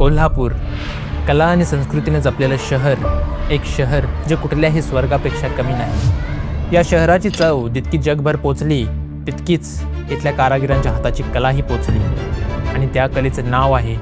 कोल्हापूर कला आणि संस्कृतीने जपलेलं शहर, एक शहर जे कुठल्याही स्वर्गापेक्षा कमी नाही. या शहराची चव जितकी जगभर पोचली तितकीच इथल्या कारागिरांच्या हाताची कलाही पोचली आणि त्या कलेचं नाव आहे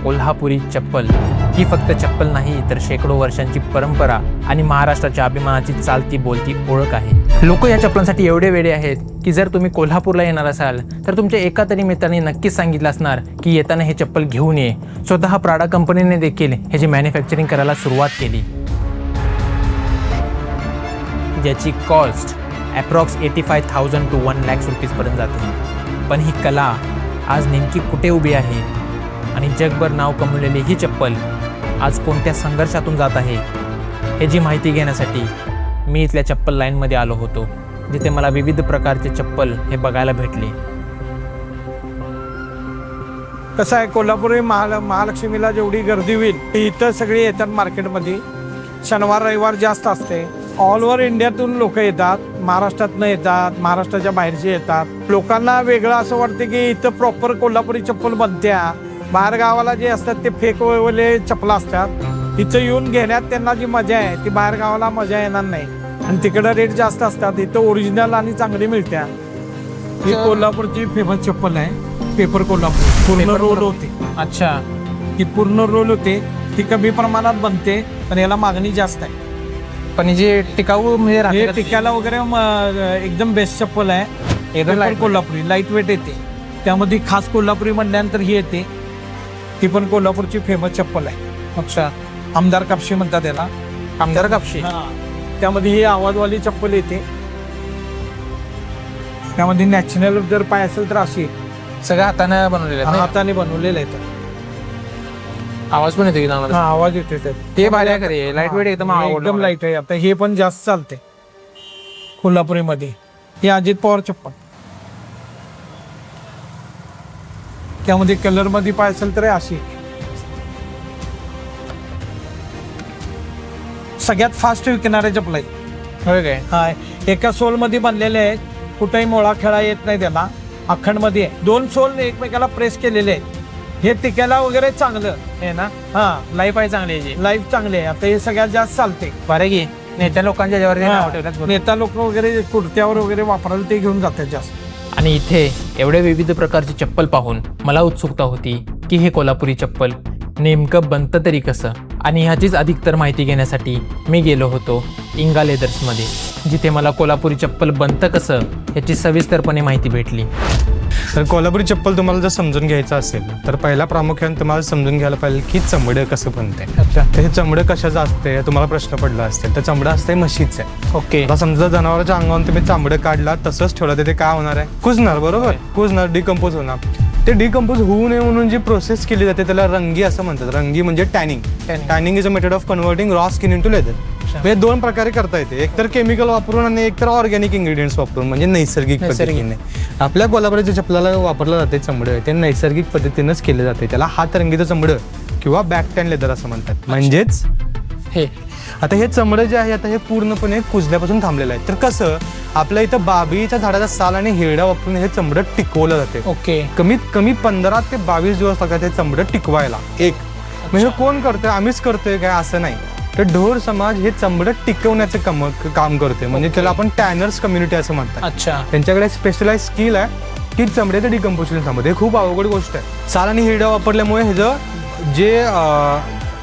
कोल्हापुरी चप्पल. ही फक्त चप्पल नाही तर शेकडो वर्षांची परंपरा आणि महाराष्ट्राच्या अभिमानाची चालती बोलती ओळख आहे. लोक या चप्पलांसाठी एवढे वेडे आहेत की जर तुम्ही कोल्हापूरला येणार असाल तर तुमच्या एका तरी मित्रांनी नक्कीच सांगितलं असणार की येताना हे चप्पल घेऊन ये. स्वतः प्राडा कंपनीने देखील ह्याची मॅन्युफॅक्चरिंग करायला सुरुवात केली, ज्याची कॉस्ट अप्रॉक्स 85,000 to 1 लाख रुपीजपर्यंत जाते. पण ही कला आज नेमकी कुठे उभी आहे आणि जगभर नाव कमवलेली ही चप्पल आज कोणत्या संघर्षातून जात आहे ह्याची माहिती घेण्यासाठी मी इथल्या चप्पल लाईनमध्ये आलो होतो, जिथे मला विविध प्रकारचे चप्पल हे बघायला भेटले. कसं आहे, कोल्हापुरी महालक्ष्मीला जेवढी गर्दी होईल इथं सगळे येतात मार्केटमध्ये. शनिवार रविवार जास्त असते. ऑल ओव्हर इंडियातून लोक येतात, महाराष्ट्रातनं येतात, महाराष्ट्राच्या बाहेरचे येतात. लोकांना वेगळं असं वाटतं की इथं प्रॉपर कोल्हापुरी चप्पल बनत्या. बाहेर गावाला जे असतात ते फेक वगैरे चप्पल असतात. इथं येऊन घेण्यात त्यांना जी मजा आहे ती बाहेर गावाला मजा येणार नाही आणि तिकडं रेट जास्त असतात. इथं ओरिजिनल आणि चांगली मिळत्या. ही कोल्हापूरची फेमस चप्पल आहे, पेपर कोल्हापूर. पूर्ण रोल होते. अच्छा, ही पूर्ण रोल होते. ती कमी प्रमाणात बनते पण याला मागणी जास्त आहे. पण जे टिकाऊ म्हणजे हे टिकायला वगैरे एकदम बेस्ट चप्पल आहे. एकदम कोल्हापुरी लाईट वेट येते. त्यामध्ये खास कोल्हापुरी म्हणल्यानंतर ही येते. ती पण कोल्हापूरची फेमस चप्पल आहे. अच्छा, आमदार कापशी म्हणतात त्याला. आमदार कापशी. त्यामध्ये ही आवाजवाली चप्पल येते. त्यामध्ये नॅशनल जर पाय असेल तर अशी सगळ्या हाताने बनवलेले आहेत. हाताने बनवलेलं आहे. आवाज पण येतो की चांगला? हा, आवाज येते. ते भारी आहे खरे, लाईट वेट एकदम एकदम लाईट आहे. आता हे पण जास्त चालते कोल्हापुरीमध्ये. हे अजित पवार चप्पल. त्यामध्ये कलर मध्ये पाय असेल तर अशी. सगळ्यात फास्ट विकणारे चप्पल आहेत. होय काय? हा, एका सोल मध्ये बनलेले आहेत. कुठेही मोळा खेळा येत नाही त्याला. अखंड मध्ये आहे. 2 सोल एकमेकाला प्रेस केलेले आहेत. हे टिकायला वगैरे चांगलं आहे ना. हा, लाईफ आहे चांगली याची. लाईफ चांगली आहे. आता हे सगळ्यात जास्त चालते. बरं की नेत्या लोकांच्या ज्यावर नाव ठेवतात. नेता लोक वगैरे कुर्त्यावर वगैरे वापरायला ते घेऊन जातात जास्त. आणि इथे एवढे विविध प्रकारचे चप्पल पाहून मला उत्सुकता होती की हे कोल्हापुरी चप्पल नेमकं बनतं तरी कसं. आणि ह्याचीच अधिकतर माहिती घेण्यासाठी मी गेलो होतो इंगा लेदर्समध्ये, जिथे मला कोल्हापुरी चप्पल बनतं कसं ह्याची सविस्तरपणे माहिती भेटली. तर कोल्हापुरी चप्पल तुम्हाला जर समजून घ्यायचं असेल तर पहिला प्रामुख्याने तुम्हाला समजून घ्यायला पाहिजे की चमडं कसं बनते. अच्छा, तर हे चमडं कशाचं असते तुम्हाला प्रश्न पडला असेल तर चमडं असते म्हशीचं आहे. ओके. आता समजा जनावरांच्या अंगावरून तुम्ही चामडं काढला तसंच ठेवलं तर ते काय होणार आहे, कुजणार. बरोबर, कुजणार, डिकम्पोज होणार. ते डिकम्पोज होऊ नये म्हणून जी प्रोसेस केली जाते त्याला रंगी असं म्हणतात. रंगी म्हणजे tanning. Tanning is a method of converting raw skin into leather. हे 2 प्रकारे करता येते, एकतर केमिकल वापरून आणि एकतर ऑर्गॅनिक इन्ग्रेडियंट्स वापरून, म्हणजे नैसर्गिक पद्धतीने. आपल्या कोल्हापुराच्या चपलाला वापरलं जाते चमडं, ते नैसर्गिक पद्धतीनेच केले जाते. त्याला हातरंगीचं चमडं किंवा बॅक टॅन लेदर असं म्हणतात. म्हणजेच हे आता हे चमडं जे आहे आता हे पूर्णपणे कुजल्यापासून थांबलेलं आहे. तर कसं आपल्या इथं बाबीच्या झाडाचा साल आणि हिरड्या वापरून हे चमडं टिकवलं जाते. ओके. कमीत कमी 15 ते 22 दिवस लागतात हे चमडं टिकवायला. म्हणजे कोण करतोय, आम्हीच करतोय काय असं नाही. तर ढोर समाज हे चमडं टिकवण्याचं काम करतोय. म्हणजे त्याला आपण टॅनर्स कम्युनिटी असं म्हणतात. अच्छा, त्यांच्याकडे स्पेशलाइज स्किल आहे की चमड्याचं डिकम्पोजिशन थांबवते. हे खूप अवघड गोष्ट आहे. साल आणि हिरड्या वापरल्यामुळे ह्याचं जे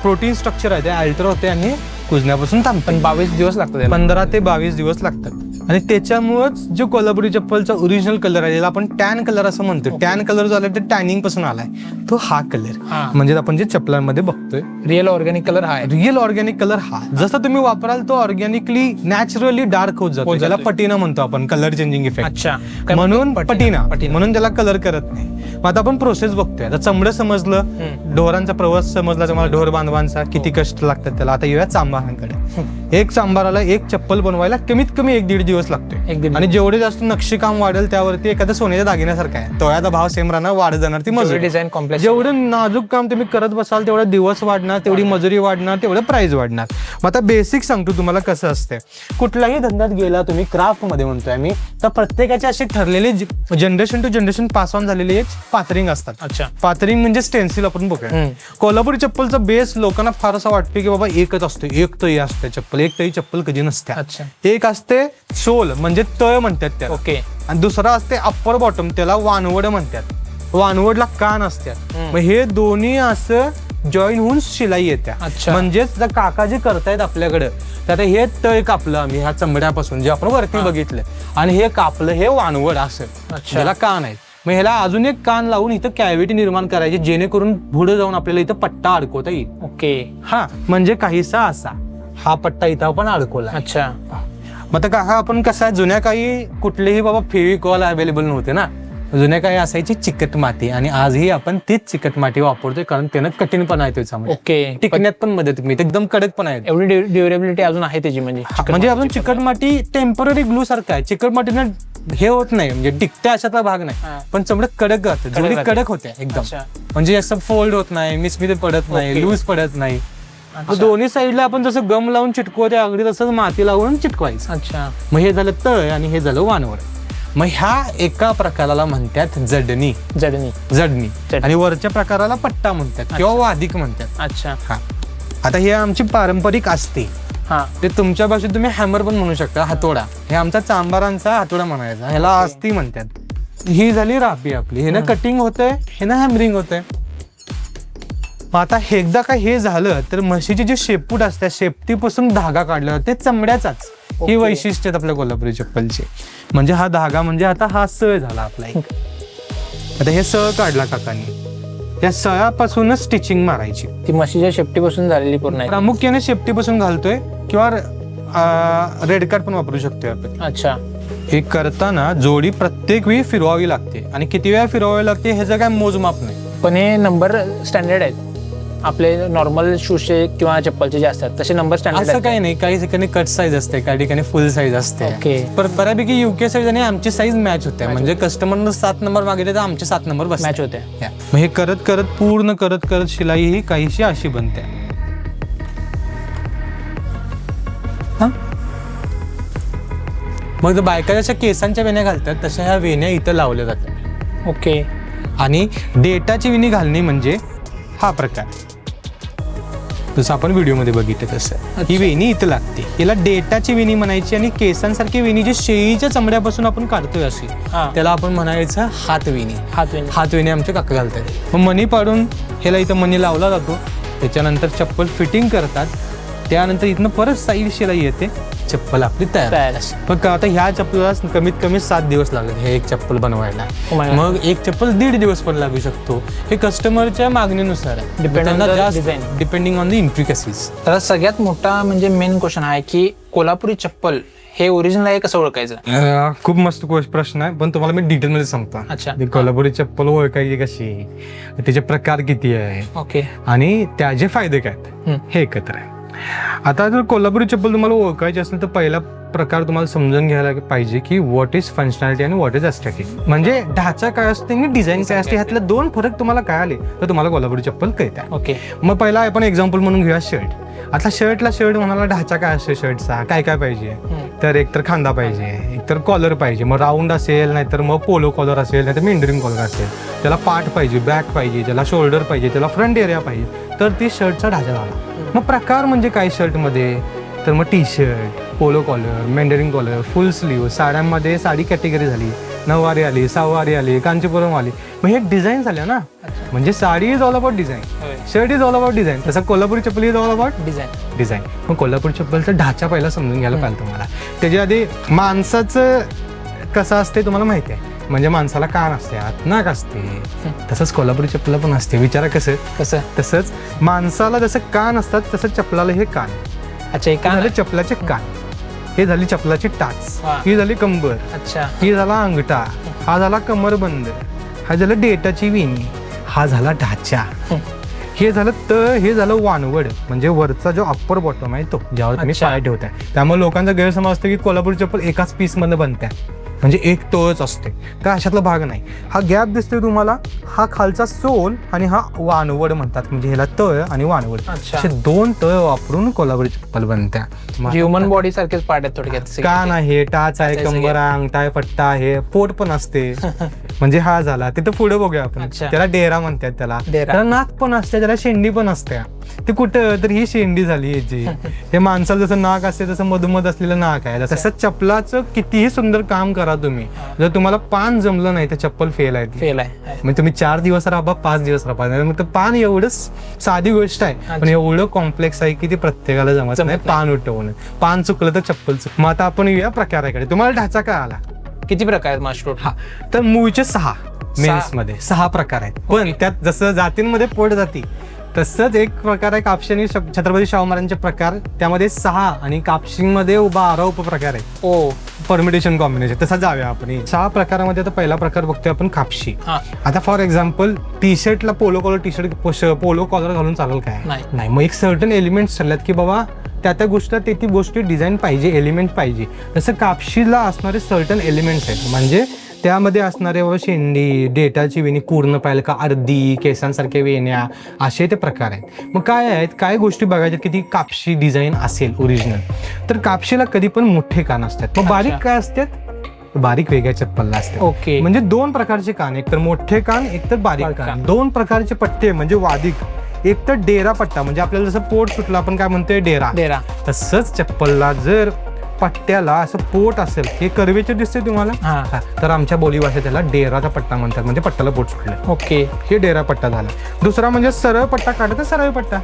प्रोटीन स्ट्रक्चर आहे ते अल्टर होते आणि कुजण्यापासून थांबतं. पण 22 दिवस लागतात. 15 ते 22 दिवस लागतात. आणि त्याच्यामुळेच जो कोल्हापुरी चप्पलचा ओरिजिनल कलर आहे ज्याला आपण टॅन कलर असं म्हणतो. टॅन कलर जो आलाय ते टॅनिंग पासून आलाय तो हा कलर. म्हणजे आपण जे चप्पलांमध्ये बघतोय रिअल ऑर्गॅनिक कलर हा. रिअल ऑर्गॅनिक कलर हा. जसं तुम्ही वापराल तो ऑर्गॅनिकली नॅचरली डार्क होत जातो. ज्याला पटिना म्हणतो आपण, कलर चेंजिंग इफेक्ट. अच्छा, म्हणून पटिना, म्हणून त्याला कलर करत नाही. मग आता आपण प्रोसेस बघतोय. आता चमडं समजलं, ढोरांचा प्रवास समजला, मला ढोर बांधवांचा किती कष्ट लागतात त्याला. आता येऊया चांभारांकडे. एक चांभाराला एक चप्पल बनवायला कमीत कमी 1-1.5 दिवस लागतोय. आणि जेवढे जास्त नक्षीकाम वाढेल त्यावरती एखाद्या सोन्याच्या दागिन्यासारखं आहे, तोळ्याचा भाव सेम राहणार, वाढत जाणार ती मजुरी. डिझाईन कॉम्प्लेक्स जेवढं नाजूक काम तुम्ही करत बसाल तेवढा दिवस वाढणार, तेवढी मजुरी वाढणार, तेवढं प्राइस वाढणार. मग आता बेसिक सांगतो तुम्हाला कसं असते. कुठल्याही धंद्यात गेला तुम्ही, क्राफ्ट मध्ये म्हणतोय आम्ही, तर प्रत्येकाचे असे ठरलेले generation to generation pass on झालेले एक पातरिंग असतात. अच्छा. पातरिंग म्हणजे स्टेन्सिल आपण बघूया. कोल्हापुरी चप्पलचा बेस लोकांना फार असं वाटतं की बाबा एकच असतो, एक तळी असते चप्पल, एक तळी चप्पल कधी नसते. अच्छा. एक असते सोल म्हणजे तळ म्हणतात त्याला. ओके. आणि दुसरा असते अप्पर बॉटम, त्याला वानवड म्हणतात. वानवडला कान असतात. मग हे दोन्ही असं जॉईन होऊन शिलाई येत्या. म्हणजेच जर काका जे करतायत आपल्याकडे, तर आता हे तळ कापलं आम्ही ह्या चमड्यापासून जे आपण वरती बघितलं, आणि हे कापलं हे वानवड असं, त्याला कान आहे. मग ह्याला अजून एक कान लावून इथं कॅव्हिटी निर्माण करायची, जेणेकरून पुढे जाऊन आपल्याला इथं पट्टा अडकवता येईल. ओके. हा म्हणजे काहीसा असा हा पट्टा इथं आपण अडकवला. अच्छा. मग आता काका आपण कसं आहे, जुन्या काही कुठलेही बाबा फेविकॉल अवेलेबल नव्हते ना, जुन्या काही असायची चिकट माती, आणि आजही आपण तीच चिकट माती वापरतोय, कारण त्यानं कठीणपणा आहे त्याच्यामध्ये. ओके. टिकण्यात पण मदत मिळते, एकदम कडकपणा आहे. एवढी ड्युरेबिलिटी अजून आहे त्याची. म्हणजे आपण चिकट माती टेम्पररी ग्लू सारखं आहे. चिकट मातीनं हे होत नाही, म्हणजे टिकते अशातला भाग नाही, पण चमडं कडक राहतं, जेवढी कडक होते एकदम, म्हणजे असं फोल्ड होत नाही, मिसमित पडत नाही, लूज पडत नाही. दोन्ही साईडला आपण जसं गम लावून चिटकवते अगदी तसंच माती लावून चिटकवायचं. अच्छा. मग हे झालं तळ आणि हे झालं वानवड. मग ह्या एका प्रकाराला म्हणतात जडणी. जडणी. आणि वरच्या प्रकाराला पट्टा म्हणतात किंवा वादिक म्हणतात. अच्छा. हा. आता हे आमची पारंपरिक असते. ते तुमच्या भाषेत तुम्ही हॅमर पण म्हणू शकता, हातोडा. हे आमचा चांबारांचा हातोडा म्हणायचा, ह्याला आस्ती म्हणतात. ही झाली रापी आपली, हे ना कटिंग होतंय, हे ना हॅमरिंग होतंय. आता एकदा का हे झालं तर म्हशीची जी शेपूट असते, शेपटीपासून धागा काढला जातो, ते चमड्याचाच. ही वैशिष्ट्य आहेत आपल्या कोल्हापुरी चप्पलचे. म्हणजे हा धागा म्हणजे आता हा सळ झाला आपला एक. आता हे सळ काढला काकांनी, त्या सळापासूनच स्टिचिंग मारायची. ती म्हशीच्या शेपटीपासून झालेली पूर्ण आहे. प्रामुख्याने शेपटीपासून घालतोय किंवा रेड कार्ड पण वापरू शकतोय आपण. अच्छा. हे करताना जोडी प्रत्येक वेळी फिरवावी लागते, आणि किती वेळा फिरवावी लागते ह्याचं काय मोजमाप नाही. पण हे नंबर स्टँडर्ड आहेत आपले नॉर्मल शूजचे किंवा चप्पलचे जे असतात तसे नंबर स्टँडर्ड. असं काही नाही, काही ठिकाणी कट साईज असते, काही ठिकाणी फुल साईज असते. ओके. पण बऱ्यापैकी युके साईज आणि आमची साईज मॅच होते. म्हणजे कस्टमरनं 7 नंबर मागितले तर आमचे 7 नंबर मॅच होते. मग हे करत करत पूर्ण करत करत शिलाई ही काहीशी अशी बनते. मग बायका जशा केसांच्या वेण्या घालतात तशा ह्या वेण्या इथं लावल्या जातात. ओके. आणि डेटाची वेणी घालणे म्हणजे हा प्रकार, जसं आपण व्हिडिओमध्ये बघितलं तसं ही वेणी इथं लागते. याला डेटाची वेणी म्हणायची. आणि केसांसारखी वेणी जी शेळीच्या चमड्यापासून आपण काढतोय अशी, त्याला आपण म्हणायचं हातवेणी. हातवेणी आमचे काका घालतात. मग मणी पाडून ह्याला इथं मणी लावला जातो. त्याच्यानंतर चप्पल फिटिंग करतात. त्यानंतर इथनं परत साईड शिलाई येते, चप्पल आपली तयार. मग आता ह्या चप्पलला कमीत कमी 7 दिवस लागतात हे एक चप्पल बनवायला. मग एक चप्पल 1.5 दिवस पण लागू शकतो. हे कस्टमरच्या मागणीनुसार आहे, डिपेंडिंग ऑन द इंट्रिकसीज. तर सगळ्यात मोठा म्हणजे मेन क्वेश्चन आहे की कोल्हापुरी चप्पल हे ओरिजिनल आहे कसं ओळखायचं? खूप मस्त प्रश्न आहे, पण तुम्हाला मी डिटेलमध्ये सांगतो. अच्छा. कोल्हापुरी चप्पल ओळखायची कशी, त्याचे प्रकार किती आहे, ओके, आणि त्याचे फायदे काय आहेत हे एकत्र आहे. आता जर कोल्हापुरी चप्पल तुम्हाला ओळखायची असेल तर पहिला प्रकार तुम्हाला समजून घ्यायला पाहिजे की व्हॉट इज फंक्शनॅलिटी आणि व्हॉट इज एस्थेटिक. म्हणजे ढाचा काय असते आणि डिझाईन काय असते, ह्यातले 2 फरक तुम्हाला काय आले तर तुम्हाला कोल्हापुरी चप्पल कळते. ओके. मग पहिला आपण एक्झाम्पल म्हणून घेऊया शर्ट. आता शर्टला शर्ट म्हणाला ढाचा काय असतो शर्टचा, काय काय पाहिजे, तर एकतर खांदा पाहिजे, एकतर कॉलर पाहिजे, मग राऊंड असेल, नाहीतर मग पोलो कॉलर असेल, नाहीतर मेंडरिंग कॉलर असेल. त्याला पाठ पाहिजे, बॅक पाहिजे, त्याला शोल्डर पाहिजे, त्याला फ्रंट एरिया पाहिजे, तर ती शर्टचा ढाचा झाला. मग प्रकार म्हणजे काय शर्टमध्ये, तर मग T shirt, polo collar, mandarin collar, full sleeve. साड्यांमध्ये साडी कॅटेगरी झाली, नऊवारी आली, सहावारी आली, कांचीपुरम आली. मग हे डिझाईन झाल्या ना. म्हणजे sari is all about design, shirt is all about design. तसं कोल्हापुरी चप्पल इज ऑल अबाउट डिझाईन. मग कोल्हापुरी चप्पलचा ढाचा पहिला समजून घ्यायला पाहिजे तुम्हाला. त्याच्या आधी माणसाचं कसं असते तुम्हाला माहिती आहे. म्हणजे माणसाला कान असते, हात नाक असते, तसंच कोल्हापुरी चप्पल पण असते. विचारा कसं तसंच माणसाला जसं कान असतात तसं चपलाला हे कान. अच्छा. हे झाले चपलाचे कान, हे झाली चपलाची टाच, ही झाली कंबर, अच्छा, ही झाला अंगठा, हा झाला कमरबंद, हा झाला डेटाची वेणी, हा झाला ढाचा. हे झालं तळ, हे झालं वानवड, म्हणजे वरचा जो अप्पर बॉटम आहे तो, ज्यावर तुम्ही अच्छा. पाय ठेवताय. त्यामुळे लोकांचा गैरसमज असतो की कोल्हापूरची चप्पल एकाच पीसमध्ये बनते, म्हणजे एक तळच असते. तर अशातला भाग नाही. हा गॅप दिसतोय तुम्हाला, हा खालचा सोल आणि हा वानवड म्हणतात, म्हणजे ह्याला तळ आणि वानवड अच्छा. असे 2 तळ वापरून कोल्हापूरची चप्पल बनत्या. ह्युमन बॉडी सारखेच पार्ट आहेत थोडक्यात. कान आहे, टाच आहे, सगळे. कंबर आहे, अंगठा आहे, पट्टा आहे, पोट पण असते. म्हणजे हा झाला. तिथं पुढे बघूया आपण, अच्छा. त्याला डेरा म्हणतात. त्याला डेरा. त्याला नाक पण असते, त्याला शेंडी पण असते. ते कुठं तर ही शेंडी झाली याची. हे माणसाला जसं नाक असते तसं मधोमध असलेलं नाक आहे. तसं चप्पलाचं कितीही सुंदर काम करा तुम्ही, जर तुम्हाला पान जमलं नाही तर चप्पल फेल आहे ती. फेल आहे. मग तुम्ही 4 दिवस राहा, 5 दिवस राहा. मग पान एवढंच साधी गोष्ट आहे, पण एवढं कॉम्प्लेक्स आहे की ती प्रत्येकाला जमत नाही. पान उठवणं, पान चुकलं तर चप्पल चुक. मग आता आपण येऊया प्रकाराकडे. तुम्हाला ढाचा काय आला? किती प्रकार आहेत मास्टर? हा, तर मूळचे 6 मेन्स मध्ये 6 प्रकार आहेत. पण त्यात जसं जातींमध्ये पोट जाती तसंच एक प्रकार आहे कापशी आणि छत्रपती शाहू महाराजांचे प्रकार, त्यामध्ये 6 आणि कापशीमध्ये 12 उपप्रकार आहेत. ओ, परमिटेशन कॉम्बिनेशन. तसा जाऊया आपण 6 प्रकारामध्ये. आता पहिला प्रकार बघतोय आपण कापशी. हा. आता फॉर एक्झाम्पल टी शर्टला polo collar T shirt polo collar घालून चालेल काय? नाही. मग एक सर्टन एलिमेंट्स ठरल्यात की बाबा त्या गोष्टी ती गोष्टी डिझाईन पाहिजे, एलिमेंट पाहिजे. तसं कापशीला असणारे सर्टन एलिमेंट्स आहेत, म्हणजे त्यामध्ये असणारे बाबा शेंडी, डेटाची वेणी पूर्ण पाहिलं का, अर्धी, केसांसारख्या वेण्या, असे ते प्रकार आहेत. मग काय आहेत, काय गोष्टी बघायच्यात की ती कापशी डिझाईन असेल ओरिजिनल. तर कापशीला कधी पण मोठे कान असतात. मग बारीक काय असतात? बारीक वेगळ्या चप्पलला असतात. ओके. म्हणजे 2 प्रकारचे कान, एक तर मोठे कान, एक तर बारीक कान. 2 प्रकारचे पट्टे म्हणजे वादिक. एक तर डेरा पट्टा, म्हणजे आपल्याला जसं पोट सुटलं आपण काय म्हणतोय डेरा. तसंच चप्पलला जर पट्ट्याला असं पोट असेल, हे कर्वेचर दिसते तुम्हाला, तर आमच्या बोली भाषेत त्याला डेराचा पट्टा म्हणतात, म्हणजे पट्ट्याला पोट सुटलं. ओके. हे डेरा पट्टा झाला. दुसरा म्हणजे सरळ पट्टा काढता, सरळ पट्टा.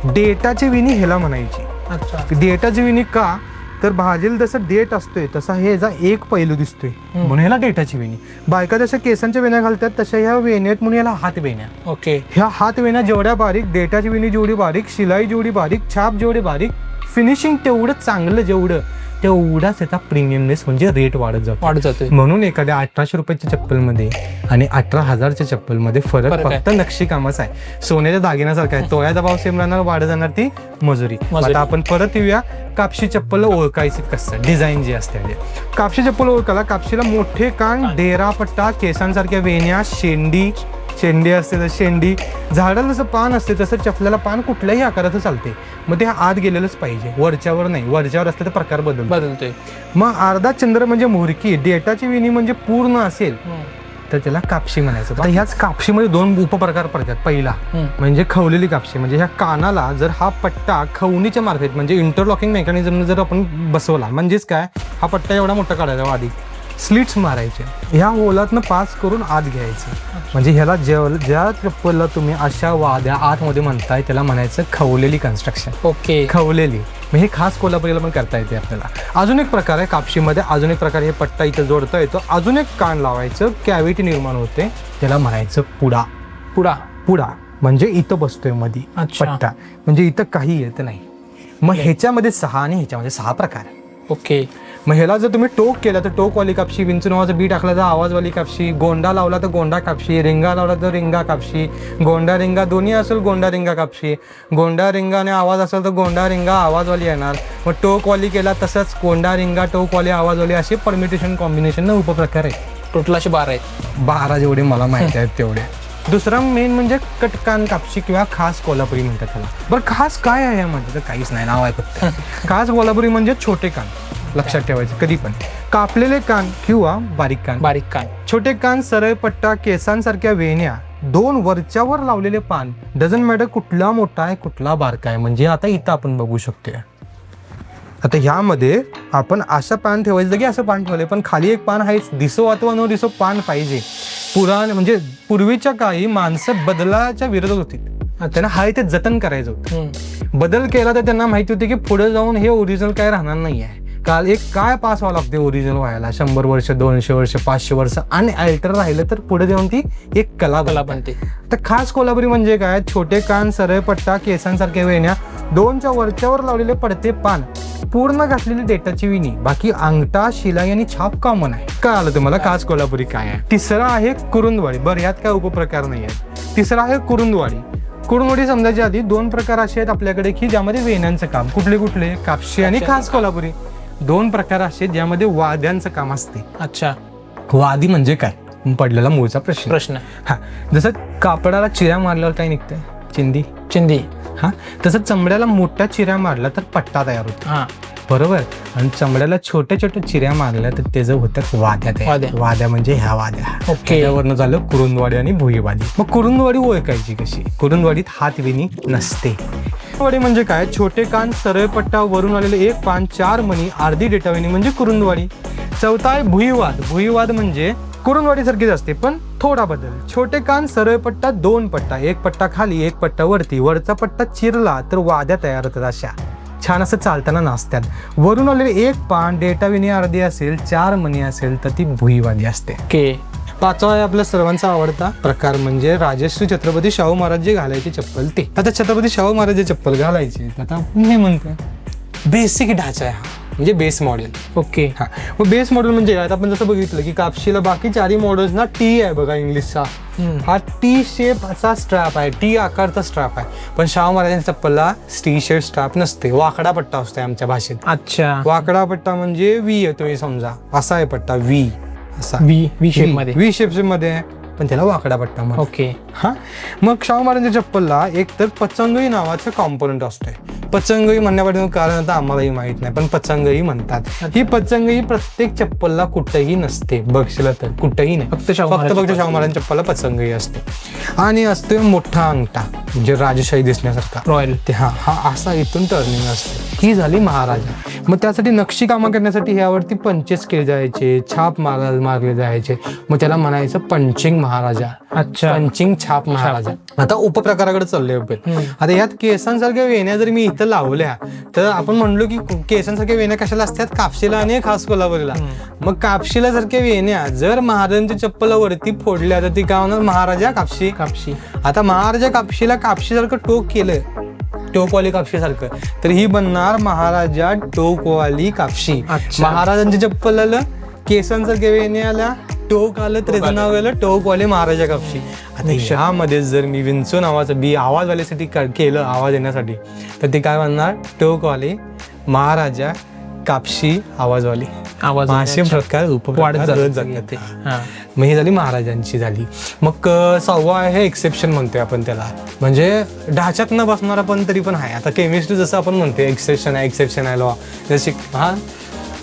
डेटाची विणी ह्याला म्हणायची. अच्छा. डेटाची विणी का, तर भाजीला जसं डेट असतोय तसा हे जा एक पैलू दिसतोय, म्हणून ह्याला डेटाची वेणी. बायका जशा केसांच्या वेण्या घालतात तशा ह्या वेण्या आहेत, म्हणून याला हात वेण्या. ओके. ह्या हात वेण्या जेवढ्या बारीक, डेटाची वेणी जेवढी बारीक, शिलाई जेवढी बारीक, छाप जेवढी बारीक, फिनिशिंग तेवढं चांगलं जेवढं, तेवढाच त्याचा प्रीमियमनेस म्हणजे रेट वाढत जातो. म्हणून एखाद्या 1800 रुपयाच्या चप्पलमध्ये आणि 18,000च्या चप्पलमध्ये फरक फक्त नक्षी कामाचा आहे. सोन्याच्या दागिन्यासारखा आहे. तोळ्याचा भाव सेम राहणार, वाढत जाणार ती मजुरी. आता आपण परत येऊया कापशी चप्पल ओळखायची कसं, डिझाईन जी असते. कापशी चप्पल ओळखायला कापशीला मोठे कान, डेरा पट्टा, केसांसारख्या वेण्या, शेंडी असते तर शेंडी, झाडाला जसं पान असते तसं चपल्याला पान कुठल्याही आकाराचं चालते. मग ते आत गेलेलंच पाहिजे, वरच्यावर नाही. वरच्यावर असते तर प्रकार बदलतोय. मग अर्धा चंद्र म्हणजे मोहरकी, डेटाची विणी म्हणजे पूर्ण असेल तर त्याला कापशी म्हणायचं. आता ह्याच कापशीमध्ये 2 उपप्रकार पडतात. पहिला म्हणजे खवलेली कापशी, म्हणजे ह्या कानाला जर हा पट्टा खवणीच्या मार्फत म्हणजे इंटरलॉकिंग मेकॅनिझम जर आपण बसवला, म्हणजेच काय, हा पट्टा एवढा मोठा काढायचा, आधी स्लिट्स मारायचे, ह्या होलातनं पास करून आत घ्यायचं. म्हणजे ह्याला ज्या चप्पलला तुम्ही अशा वाद्या आतमध्ये म्हणताय त्याला म्हणायचं खवलेली कन्स्ट्रक्शन. ओके. खवलेली. मग हे खास कोल्हापुरीला पण करता येते आपल्याला. अजून एक प्रकार आहे कापशीमध्ये, अजून एक प्रकार, हे पट्टा इथं जोडता येतो, अजून एक कान लावायचं, कॅव्हिटी निर्माण होते, त्याला म्हणायचं पुडा. म्हणजे इथं बसतोय मध्ये पट्टा, म्हणजे इथं काही येत नाही. मग ह्याच्यामध्ये 6 आणि ह्याच्यामध्ये 6 प्रकार. ओके. मग ह्याला जर तुम्ही टोक केला तर टोकवाली कापशी, विंचू नावाचा बी टाकला तर आवाजवाली कापशी, गोंडा लावला तर गोंडा कापशी, रिंगा लावला तर रिंगा कापशी, गोंडा रिंगा दोन्ही असेल गोंडा रिंगा कापशी, गोंडा रिंगा आणि आवाज असेल तर गोंडा रिंगा आवाजवाली येणार. मग टोकवाली केला तसंच गोंडा रिंगा टोकवाली आवाजवाली, असे परमिटेशन कॉम्बिनेशन उपप्रकार आहेत. टोटल असे 12 आहेत. 12 जेवढे मला माहिती आहेत तेवढे. दुसरा मेन म्हणजे कटकान कापशी किंवा खास कोल्हापुरी म्हणतात त्याला. बरं, खास काय आहे यामध्ये? तर काहीच नाही, नाव आहे फक्त. खास कोल्हापुरी म्हणजे छोटे कान, लक्षात ठेवायचं कधी पण. कापलेले कान किंवा बारीक कान. छोटे कान, सरळ पट्टा, केसांसारख्या वेण्या, 2 वरच्यावर लावलेले पान, डझंट मॅटर कुठला मोठा आहे कुठला बारका आहे. म्हणजे आता इथं आपण बघू शकतोय. आता ह्यामध्ये आपण असं पान ठेवायचं की असं पान ठेवलंय, पण खाली एक पान आहेच, दिसो अथवा न दिसो पान पाहिजे. म्हणजे पूर्वीच्या काळी माणसं बदलाच्या विरोधात होती, त्यांना हाय ते जतन करायचं होतं. बदल केला तर त्यांना माहिती होती की पुढे जाऊन हे ओरिजिनल काय राहणार नाही आहे. काल एक काय पास व्हावं लागते ओरिजिनल व्हायला, 100 वर्ष, 200 वर्ष, 500 वर्ष, आणि अल्टर राहिलं तर पुढे जाऊन ती एक कला बनते. तर खास कोल्हापुरी म्हणजे काय, छोटे कान, सरळ पट्टा, केसांसारख्या वेण्या, 2च्या वरच्यावर लावलेले पडते पान, पूर्ण घातलेली डेटाची विणी, बाकी अंगठा, शिलाई आणि छाप कॉमन आहे. काय आलं तुम्हाला खास कोल्हापुरी काय आहे? तिसरा आहे कुरुंदवाडी. बरं, यात काय उपप्रकार नाही आहेत. तिसरा आहे कुरुंदवाडी. कुरुंदवाडी समजायच्या आधी 2 प्रकार असे आहेत आपल्याकडे की ज्यामध्ये वेण्यांचं काम, कुठले कापशी आणि खास कोल्हापुरी. 2 प्रकार असे ज्यामध्ये वाद्यांचं काम असते. अच्छा. वादी म्हणजे काय पडलेला मूळचा प्रश्न. हा, जसं कापडाला चिऱ्या मारल्यावर काय निघतंय? चिंदी. हा, तसं चमड्याला मोठ्या चिऱ्या मारल्या तर पट्टा तयार होतो. हा, बरोबर. आणि चमड्याला छोट्या चिऱ्या मारल्या तर त्याचं होतात वाद्या. वाद्या म्हणजे ह्या वाद्या. ओके. त्यावरनं झालं कुरुंदवाडी आणि भुईवादी. मग कुरुंदवाडी ओळखायची कशी? कुरुंदवाडीत हातविणी नसते. कुरुंदवाडी म्हणजे काय? छोटे कान, सरळ पट्टा, वरून आलेले 1 पान, 4 मणी, अर्धी डेटाविणी म्हणजे कुरुंदवाडी. चौथा आहे भुईवाद. भुईवाद म्हणजे कुरुंदवाडी सारखीच असते पण थोडा बदल. छोटे कान, सरळ पट्टा, 2 पट्टा, 1 पट्टा खाली, 1 पट्टा वरती. वरचा पट्टा चिरला तर वाद्या तयार होतात. अशा छान असं चालताना नाचतात. वरून आलेले 1 पान, डेटाविणी अर्धी असेल, 4 मणी असेल तर ती भुईवादी असते. ओके. 5वा आहे आपला सर्वांचा आवडता प्रकार म्हणजे राजश्री छत्रपती शाहू महाराज जे घालायची चप्पल ते. आता छत्रपती शाहू महाराज जे चप्पल घालायची आता मी म्हणतो बेसिक ढाचा आहे हा, म्हणजे बेस मॉडेल. ओके. हा, मग बेस मॉडेल म्हणजे आता आपण जसं बघितलं की कापशीला बाकी 4ही मॉडेल्स ना टी आहे बघा इंग्लिशचा. हा टी शेपचा स्ट्रॅप आहे, टी आकारचा स्ट्रॅप आहे. पण शाहू महाराजांच्या चप्पलला टी शेप स्ट्रॅप नसते, वाकडा पट्टा असतो आमच्या भाषेत. अच्छा. वाकडा पट्टा म्हणजे व्ही येतोय समजा, असा आहे पट्टा व्ही. असा व्ही शेप मध्ये. व्ही शेप मध्ये आहे पण त्याला वाकडा पट्टा म्हणतात. ओके. हा, मग शाहू महाराजांच्या चप्पलला एक तर पचंगई नावाचं कॉम्पोनंट असतोय. पचंगई म्हणण्यापासून कारण आता आम्हालाही माहित नाही पण पचंगई म्हणतात. ही पचंगई प्रत्येक चप्पलला कुठेही नसते, बघशील तर कुठेही नाही, फक्त शाहू महाराजांच्या चप्पलला पचंगई असते. आणि असते मोठा अंगठा म्हणजे राजशाही दिसण्यासारखा रॉयल. ते हा असा इथून टर्निंग असते. ही झाली महाराजा. मग त्यासाठी नक्षी कामं करण्यासाठी ह्यावरती पंचेस केले जायचे, छाप मारले जायचे. मग त्याला म्हणायचं पंचिंग महाराजा. अच्छा. पंचिंग छाप महाराजा. आता उपप्रकाराकडे चालले आपण. आता यात केसांसारख्या वेण्या जर मी इथं लावल्या तर आपण म्हणलो की केसांसारख्या वेण्या कशाला असतात? कापशीला आणि खास कोल्हापुरीला. मग कापशीला सारख्या वेण्या जर महाराजांच्या चप्पलावरती फोडल्या तर ती काय होणार? महाराजा कापशी. आता महाराजा कापशीला कापशीसारखं टोक केलं, टोकवाली कापशी सारखं, तर ही बनणार महाराजा टोकवाली कापशी. महाराजांच्या चप्पलाला केसांसारख्या वेण्या आल्या, टोक आलं तर त्याचं नाव आलं टोकवाले महाराजा कापशी. आता ह्यामध्ये जर मी विंचू नावाचं बी आवाजवाल्यासाठी केलं, आवाज येण्यासाठी, तर ते काय म्हणणार? टोकवाले महाराजा कापशी आवाजवाली. असे प्रकार उपवाढत जातात. मग ही झाली महाराजांची झाली. मग 6वा आहे एक्सेप्शन म्हणतोय आपण त्याला, म्हणजे ढाच्यात न बसणारा पण तरी पण आहे. आता केमिस्ट्री जसं आपण म्हणतोय एक्सेप्शन आहे लॉ, जशी हा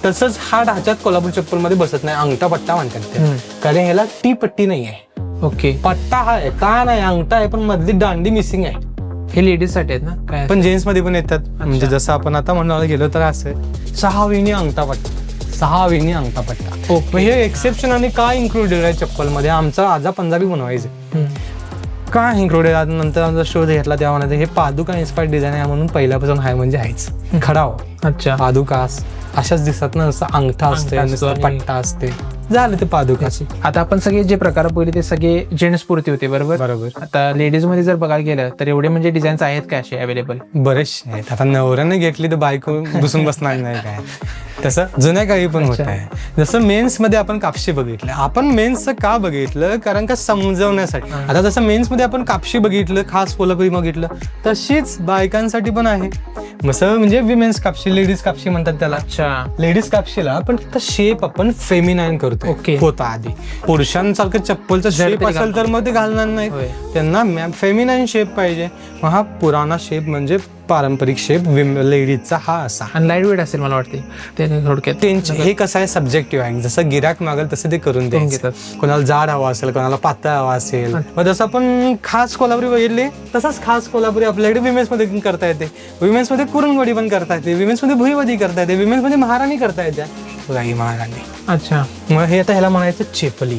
तसंच हा ढाच्यात कोल्हापूर चप्पल मध्ये बसत नाही. अंगठा पट्टा म्हणतात ते, कारण ह्याला टी पट्टी नाही आहे. ओके. पट्टा आहे का नाही, अंगठा आहे पण मधली दांडी मिसिंग आहे. हे लेडीज साठी आहेत ना काय? पण जेंट्स मध्ये पण येतात. म्हणजे जसं आपण आता म्हणायला गेलो तर असं 6 वेणी अंगठा पट्टा. मग हे एक्सेप्शन आणि काय इन्क्लुडेड आहे चप्पल मध्ये? आमचा आजा पंजाबी बनवायचे काय इन्क्लुडेड. नंतर आमचा शोध घेतला तेव्हा म्हणायचं हे पादुका इन्स्पायर्ड डिझाईन आहे म्हणून पहिल्यापासून आहे म्हणजे आहेच खडा हो. अच्छा. पादुकास अशाच दिसतात ना, जसं अंगठा असते, पट्टा असते, झालं ते पादुकाची. आता आपण सगळे जे प्रकार पहिले ते सगळे जेंट्स पुरती होते बरोबर. आता लेडीज मध्ये जर बघायला गेलं तर एवढे म्हणजे डिझाईन्स आहेत का असे अवेलेबल? बरेचसे आहेत. आता नवऱ्याने घेतली तर बायको बसून बसणार नाही काय, तसं जुन्या काळी पण होत आहे. जसं मेन्स मध्ये आपण कापशी बघितलं. आपण मेन्सचं का बघितलं? कारण का समजवण्यासाठी. आता जसं मेन्स मध्ये आपण कापशी बघितलं, खास कोल्हापुरी बघितलं, तशीच बायकांसाठी पण आहे. मसं म्हणजे विमेन्स कापशी, लेडीज कापशी म्हणतात त्याला. अच्छा. लेडीज कापशीला पण शेप आपण फेमिनाईन करतो. ओके. होता आधी पुरुषांसारखं चप्पलचा शेप असेल तर मग ते घालणार नाही, त्यांना फेमिनाईन शेप पाहिजे. मग हा पुराणा शेप म्हणजे पारंपरिक शेप लेडीजचा हा असा. आणि लाईट वेट असेल मला वाटते ते थोडक्यात. हे कसं आहे सब्जेक्टिव्ह आहे, जसं गिराक मागेल तसं ते करून देतात. कोणाला जाड हवा असेल, कोणाला पातळ हवा असेल. मग जसं आपण खास कोल्हापुरी बघितले तसंच खास कोल्हापुरी आपल्याकडे विमेन्स मध्ये करता येते. विमेन्स मध्ये कुरुंदवाडी पण करता येते, विमेन्स मध्ये भुईवादी करता येते, विमेन्स मध्ये महाराणी करता येते. महाराणी. अच्छा. मग हे आता ह्याला म्हणायचं चेपली.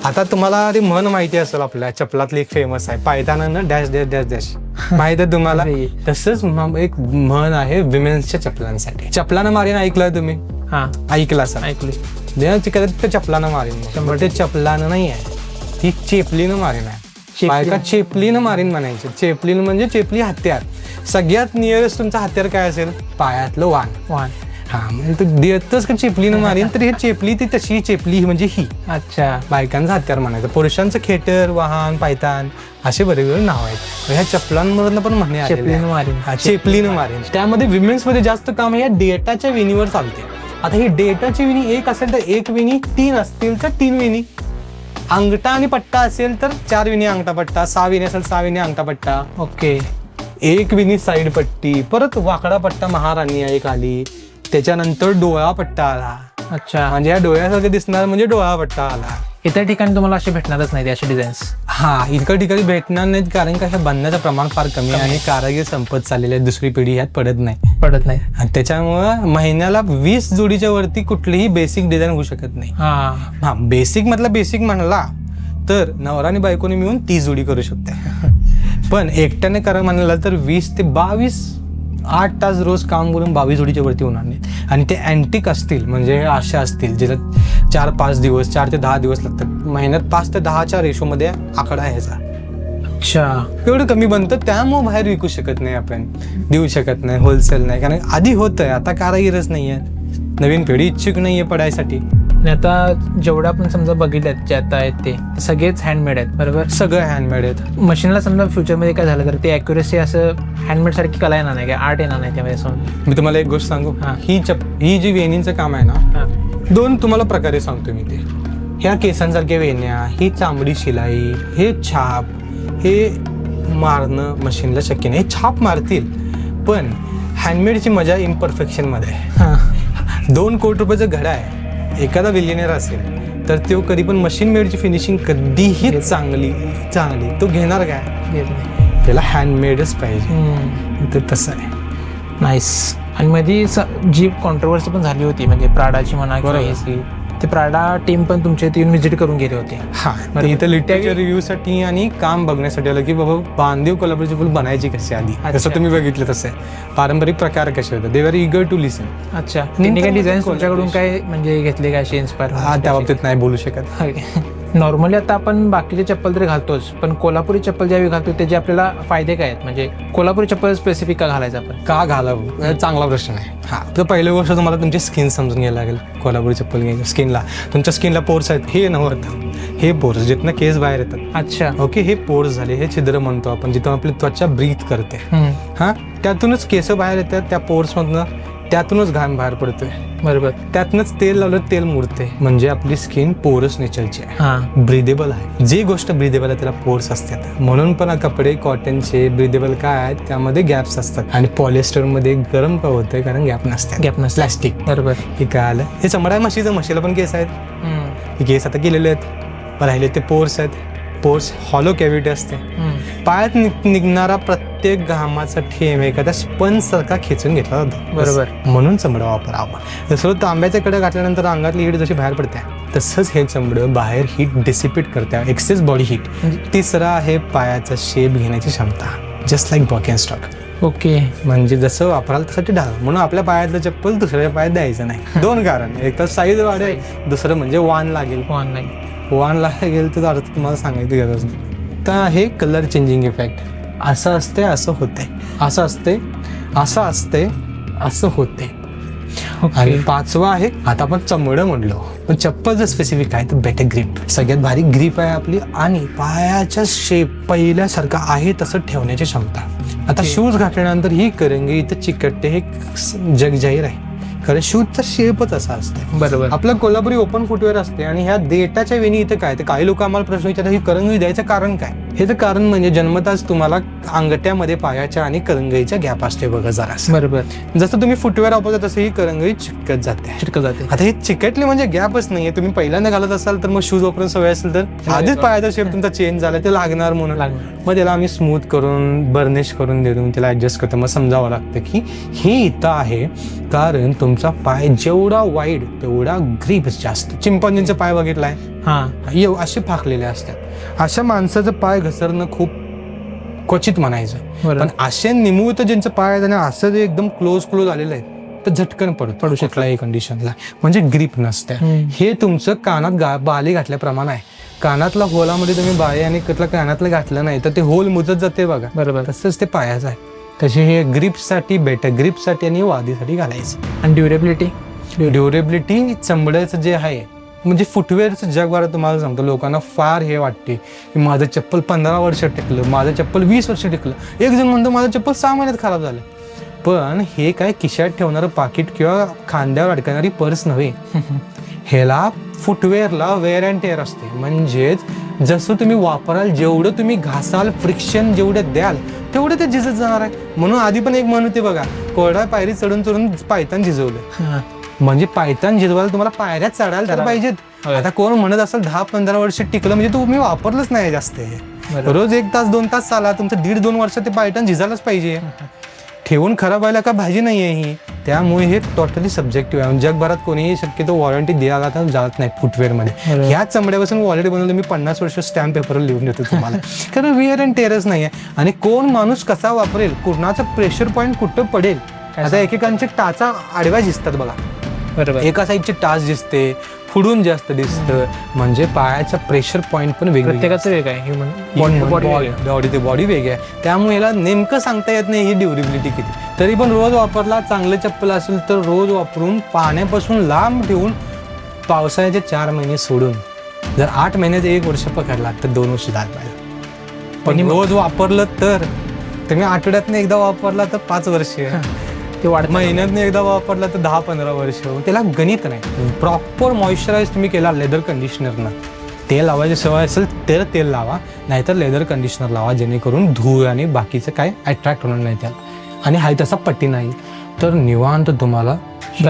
आता तुम्हाला ती म्हण माहिती असेल आपल्या चपलातली एक फेमस आहे, पायताना डॅश डॅश डॅश डॅश. माहित आहे तुम्हाला? तसंच एक म्हण आहे विमेन्सच्या चपलांसाठी. चपलानं मारीन ऐकलंय तुम्ही? हा ऐकलं असं. ऐकले. चपलानं मारीन, ते चपलानं नाही आहे, ती चेपलीनं मारीन आहे. बायका चेपलीनं मारीन म्हणायची. चेपलीनं म्हणजे चेपली हत्यार. सगळ्यात नियरेस्ट तुमचा हत्यार काय असेल? पायातलं वाण. हा म्हणजे तू देतच का चेपलीनं मारीन, तर हे चेपली ती तशी चेपली म्हणजे ही अच्छा. बायकांचा हत्यार म्हणायचं. पुरुषांचं खेटर, वाहन, पायतान असे वेगवेगळे नाव आहेत. ह्या चपलांमधनं पण म्हणे आलेले चेपलीनं आहेत. मारीन. हा, चेपलीनं मारीन. त्यामध्ये विमेन्स मध्ये जास्त काम या डेटाच्या विणीवर चालते. आता ही डेटाची विणी एक असेल तर एक विणी, 3 असतील तर 3 विणी, अंगठा आणि पट्टा असेल तर 4 विणी अंगठा पट्टा, 6 विणी असेल 6 विणी अंगठा पट्टा, ओके. एक विणी साईड पट्टी, परत वाकडा पट्टा महाराणी एक आली, त्याच्यानंतर डोळा पट्टा आला. अच्छा. म्हणजे या डोळ्यासारखं दिसणार म्हणजे डोळा पट्टा आला. इतर ठिकाणी तुम्हाला असे भेटणारच नाही असे डिझाईन्स. हा, इतक्या ठिकाणी भेटणार नाहीत कारण का ह्या बनण्याचं प्रमाण फार कमी आहे आणि कारागीर संपत चाललेले आहेत. दुसरी पिढी ह्यात पडत नाही. आणि त्याच्यामुळं महिन्याला 20 जोडीच्या वरती कुठलीही बेसिक डिझाईन होऊ शकत नाही. हा, बेसिक मधला बेसिक म्हणला तर नवरा आणि बायकोने मिळून 30 जोडी करू शकते. पण एकट्याने करा म्हणाला तर 20 ते 22 8 तास रोज काम करून 22 जोडीच्या वरती होणार नाही. आणि ते अँटिक असतील म्हणजे अशा असतील ज्याला 4-5 दिवस 4 ते 10 दिवस लागतात. महिन्यात 5 ते 10च्या रेशोमध्ये आकडा आहे ह्याचा. अच्छा. एवढं कमी बनतं त्यामुळे बाहेर विकू शकत नाही, आपण देऊ शकत नाही, होलसेल नाही. कारण आधी होतंय, आता कारागीरच नाही आहे, नवीन पिढी इच्छुक नाही आहे पडायसाठी. आणि आता जेवढं आपण समजा बघितल्यात जे आता आहेत ते सगळेच हँडमेड आहेत, बरोबर. सगळं हँडमेड आहेत. मशीनला समजा फ्युचरमध्ये काय झालं तर ते ॲक्युरेसी असं हँडमेड सारखी कला येणार नाही, काय आर्ट येणार नाही त्यामध्ये समजा. मी तुम्हाला एक गोष्ट सांगू. हा. ही जी वेणीचं काम आहे ना, 2 तुम्हाला प्रकारे सांगतो मी ते. ह्या केसांसारख्या वेण्या, ही चांबडी शिलाई, हे छाप, हे मारणं मशीनला शक्य नाही. हे छाप मारतील पण हँडमेडची मजा इम्परफेक्शनमध्ये आहे. 2 कोटी रुपयाचं घडा आहे, एखादा विलियनर असेल तर तो कधी पण मशीन मेडची फिनिशिंग कधीही चांगली तो घेणार काय? त्याला हँडमेडच पाहिजे. तर तसं आहे. नाईस. आणि मध्ये जी कॉन्ट्रोवर्सी पण झाली होती म्हणजे प्राडाची म्हणा किंवा बरोबर. AC, ते प्राडा टीम पण तुमच्या इथे येऊन व्हिजिट करून गेले होते. हा, इथं लिटरेचर रिव्ह्यूसाठी आणि काम बघण्यासाठी आलं की बाबा बांधीव कोल्हापूरची फुल बनायची कशी आधी, जसं तुम्ही बघितलं तसं पारंपरिक प्रकार कसे होते. दे आर इगर टू लिसन. अच्छा. त्यांनी काय डिझाईन तुमच्याकडून काय म्हणजे घेतले काय असे इन्स्पायर? हा, त्या बाबतीत नाही बोलू शकत. नॉर्मली आता आपण बाकीचे चप्पल तरी घालतोच, पण कोल्हापुरी चप्पल ज्यावेळी घालतो त्याचे आपल्याला फायदे काय आहेत? म्हणजे कोल्हापुरी चप्पल स्पेसिफिक का घालायचं आपण? का घालावं? चांगला प्रश्न आहे. हा, तर पहिली गोष्ट तुम्हाला तुमची स्किन समजून घ्यायला लागेल. कोल्हापुरी चप्पल घ्यायची स्किनला, तुमच्या स्किनला पोर्स आहेत, हे नव्हतं, हे पोर्स जिथनं केस बाहेर येतात. अच्छा. ओके, हे पोर्स झाले, हे छिद्र म्हणतो आपण, जिथं आपली त्वचा ब्रीथ करते. हा, त्यातूनच केस बाहेर येतात, त्या पोर्समधनं त्यातूनच घाम बाहेर पडतोय, बरोबर. त्यातनंच तेल लावलं तेल मुरते, म्हणजे आपली स्किन पोरस नेचरची आहे. हां, ब्रिदेबल आहे. जी गोष्ट ब्रिदेबल आहे त्याला पोर्स असतात. म्हणून पण कपडे कॉटनचे ब्रिदेबल काय आहेत, त्यामध्ये गॅप्स असतात. आणि पॉलिस्टरमध्ये गरम का होतंय कारण गॅप नसतात. गॅप नसतात. प्लास्टिक. बरोबर. हे काय आलं, हे चमडा आहे म्हशीचं, म्हशीला पण केस आहेत. हे केस आता केलेले आहेत, राहिले ते पोर्स आहेत. पोर्स हॉलो कॅव्हिटी असते. पायात निघणारा प्रत्येक घामाचा थेंब एखाद्या स्पंज सारखा खेचून घेतला जातो. बरोबर. म्हणून चमडं वापरावं. जसं तांब्याच्या कडे घातल्यानंतर अंगातली हीट जशी बाहेर पडते, तसंच हे चमडं बाहेर हीट डिसिपेट करते, एक्सेस बॉडी हीट. तिसरा आहे पायाचा शेप घेण्याची क्षमता, जस्ट लाईक बॉकेनस्टॉक. ओके. म्हणजे जसं वापराल तसं ते ढाल. म्हणून आपल्या पायातलं चप्पल दुसऱ्या पायात द्यायचं नाही. 2 कारण, एक तर साईज वाढेल, दुसरं म्हणजे वान लागेल. ऑनलाईन वान लागेल तर अर्थ तुम्हाला सांगायची गरज नाही. तर हे कलर चेंजिंग इफेक्ट असं असते, असं होते, असं असते, असं असते, असं होते. आणि 5वा आहे, आता आपण चमडं म्हणलो पण चप्पल जर स्पेसिफिक आहे तर बेटर ग्रीप. सगळ्यात भारी ग्रीप आहे आपली, आणि पायाच्या शेप पहिल्यासारखा आहे तसं ठेवण्याची क्षमता. आता शूज घातल्यानंतर ही करंगी इथं चिकटते, हे जगजाहीर आहे, कारण शूजचा शेपच असा असतो. बरोबर. आपलं कोल्हापुरी ओपन फुटवेअर असते. आणि ह्या डेटाच्या वेणी इथं काय, तर काही लोक आम्हाला प्रश्न विचारतात ही करंगळी द्यायचं कारण काय. हे तर कारण म्हणजे जन्मताच तुम्हाला अंगठ्यामध्ये पायाच्या आणि करंगळीच्या गॅप असते बघा जरा. बरोबर. जसं तुम्ही फुटवेअर वापरता तसं ही करंगळी चिकटत जाते. आता हे चिकटले म्हणजे गॅपच नाहीये. तुम्ही पहिल्यांदा घालत असाल तर मग शूज वापरून सवय असेल तर आधीच पायाचा शेप तुमचा चेंज झाला, ते लागणार म्हणून. मग त्याला आम्ही स्मूथ करून बर्निश करून देतो, त्याला ऍडजस्ट करतो. मग समजावं लागतं की हे इथं आहे कारण तुमचा पाय जेवढा वाईड तेवढा ग्रीप जास्त. चिंपांजींचा पाय बघितलाय, हां, असे फाकलेले असतात. अशा माणसाचं पाय घसरणं खूप क्वचित म्हणायचं. पण असे निमुळत ज्यांचं पाय आहे त्यांना असं जे एकदम क्लोज आलेलं आहे तर झटकन पडू शकला कंडिशनला, म्हणजे ग्रीप नसते. हे तुमचं कानात बाली घातल्याप्रमाणे आहे. कानातला होलामध्ये तुम्ही बाळे आणि कटला कानातलं घातलं नाही तर ते होल मुजत जाते बघा. बरोबर. तसंच ते पायाचं आहे. तसे हे ग्रिपसाठी बेटर ग्रिपसाठी आणि वादीसाठी घालायचं. आणि ड्युरेबिलिटी ड्युरेबिलिटी चमड्याचं जे आहे म्हणजे फुटवेअरचं जगभरात तुम्हाला सांगतो लोकांना फार हे वाटते की माझं चप्पल 15 वर्ष टिकलं, माझं चप्पल 20 वर्ष टिकलं. एक जण म्हणतो माझं चप्पल 6 महिन्यात खराब झालं. पण हे काय खिशात ठेवणारं पाकिट किंवा खांद्यावर अडकणारी पर्स नव्हे. ह्याला फुटवेअरला वेअर अँड टेअर असते. म्हणजेच जसं तुम्ही वापराल, जेवढं तुम्ही घासाल, फ्रिक्शन जेवढं द्याल तेवढं ते झिजत जाणार आहे. म्हणून आधी पण एक म्हण होती बघा, कोरडा पायरी चढून चढून पायतान झिजवलं. म्हणजे पायतान झिजवायला तुम्हाला पायऱ्यात चढायला तर पाहिजेत. आता कोण म्हणत असेल 10-15 वर्ष टिकलं म्हणजे तुम्ही वापरलंच नाही जास्त. रोज 1 तास 2 तास चाला, तुमचं 1.5-2 वर्षात ते पायतान झिजायलाच पाहिजे. ठेवून खराब व्हायला का भाजी नाही आहे ही. त्यामुळे हे टोटली सब्जेक्टिव्ह आहे. जगभरात कोणीही शक्यतो वॉरंटी द्यायला तर जात नाही फुटवेअरमध्ये. ह्या चमड्यापासून वॉरंटी बनवलं मी 50 वर्ष स्टॅम्प पेपरवर लिहून देतो तुम्हाला. कारण वेअर अँड टेअरच नाही आहे. आणि कोण माणूस कसा वापरेल, कुणाचा प्रेशर पॉईंट कुठं पडेल. आता एकेकांचे टाचा आडव्या दिसतात बघा, बरोबर, एका साईडची टाच दिसते, फुडून जास्त दिसतं. म्हणजे पायाचा प्रेशर पॉईंट पण वेगळं, प्रत्येकाचं वेगळं आहे. ह्युमन बॉडी वेगळी आहे. त्यामुळे याला नेमकं सांगता येत नाही ही ड्युरेबिलिटी किती. तरी पण रोज वापरला, चांगलं चप्पल असेल तर रोज वापरून पाण्यापासून लांब ठेवून पावसाळ्याचे 4 महिने सोडून जर 8 महिन्याचे 1 वर्ष पकडला तर 2 वर्ष झालं पाहिजे. पण रोज वापरलं तर तुम्ही आठवड्यातनं एकदा वापरला तर 5 वर्ष, ते वाढत, महिन्यातनं एकदा वापरला तर 10-15 वर्ष. त्याला गणित नाही. प्रॉपर मॉइश्चराईज तुम्ही केला लेदर कंडिशनरनं, तेल लावायची सवय असेल तर तेल लावा, नाहीतर लेदर कंडिशनर लावा, जेणेकरून धूळ आणि बाकीचं काय अट्रॅक्ट होणार नाही त्याला. आणि हाय तसा पट्टी नाही तर निवांत तुम्हाला